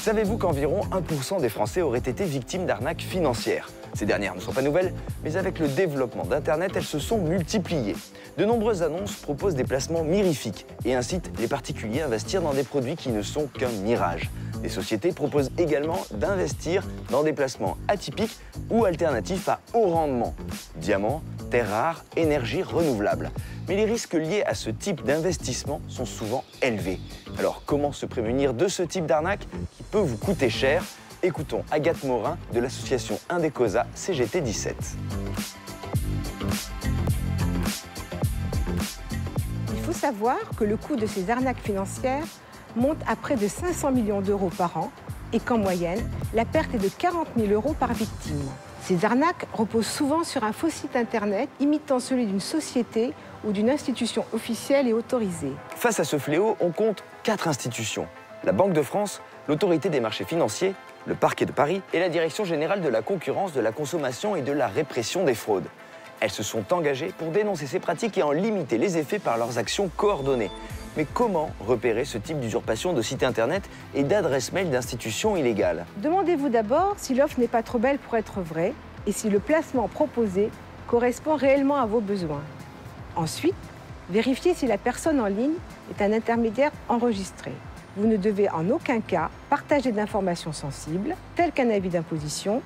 Savez-vous qu'environ 1% des Français auraient été victimes d'arnaques financières? Ces dernières ne sont pas nouvelles, mais avec le développement d'Internet, elles se sont multipliées. De nombreuses annonces proposent des placements mirifiques et incitent les particuliers à investir dans des produits qui ne sont qu'un mirage. Les sociétés proposent également d'investir dans des placements atypiques ou alternatifs à haut rendement. Diamants, terres rares, énergie renouvelable. Mais les risques liés à ce type d'investissement sont souvent élevés. Alors comment se prémunir de ce type d'arnaque qui peut vous coûter cher? Écoutons Agathe Morin de l'association Indecosa CGT 17. Il faut savoir que le coût de ces arnaques financières monte à près de 500 millions d'euros par an et qu'en moyenne, la perte est de 40 000 euros par victime. Ces arnaques reposent souvent sur un faux site internet imitant celui d'une société ou d'une institution officielle et autorisée. Face à ce fléau, on compte 4 institutions. La Banque de France, l'Autorité des marchés financiers, le Parquet de Paris et la Direction générale de la concurrence, de la consommation et de la répression des fraudes. Elles se sont engagées pour dénoncer ces pratiques et en limiter les effets par leurs actions coordonnées. Mais comment repérer ce type d'usurpation de sites internet et d'adresses mail d'institutions illégales? Demandez-vous d'abord si l'offre n'est pas trop belle pour être vraie et si le placement proposé correspond réellement à vos besoins. Ensuite, vérifiez si la personne en ligne est un intermédiaire enregistré. Vous ne devez en aucun cas partager d'informations sensibles, telles qu'un avis d'imposition,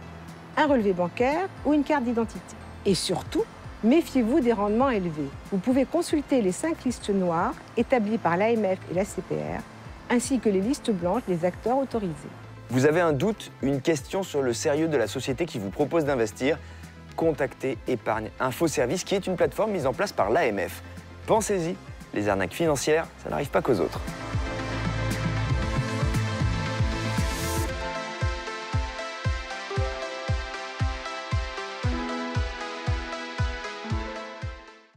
un relevé bancaire ou une carte d'identité. Et surtout, méfiez-vous des rendements élevés. Vous pouvez consulter les 5 listes noires établies par l'AMF et la CPR, ainsi que les listes blanches des acteurs autorisés. Vous avez un doute, une question sur le sérieux de la société qui vous propose d'investir? Contactez Épargne Info Service, qui est une plateforme mise en place par l'AMF. Pensez-y, les arnaques financières, ça n'arrive pas qu'aux autres.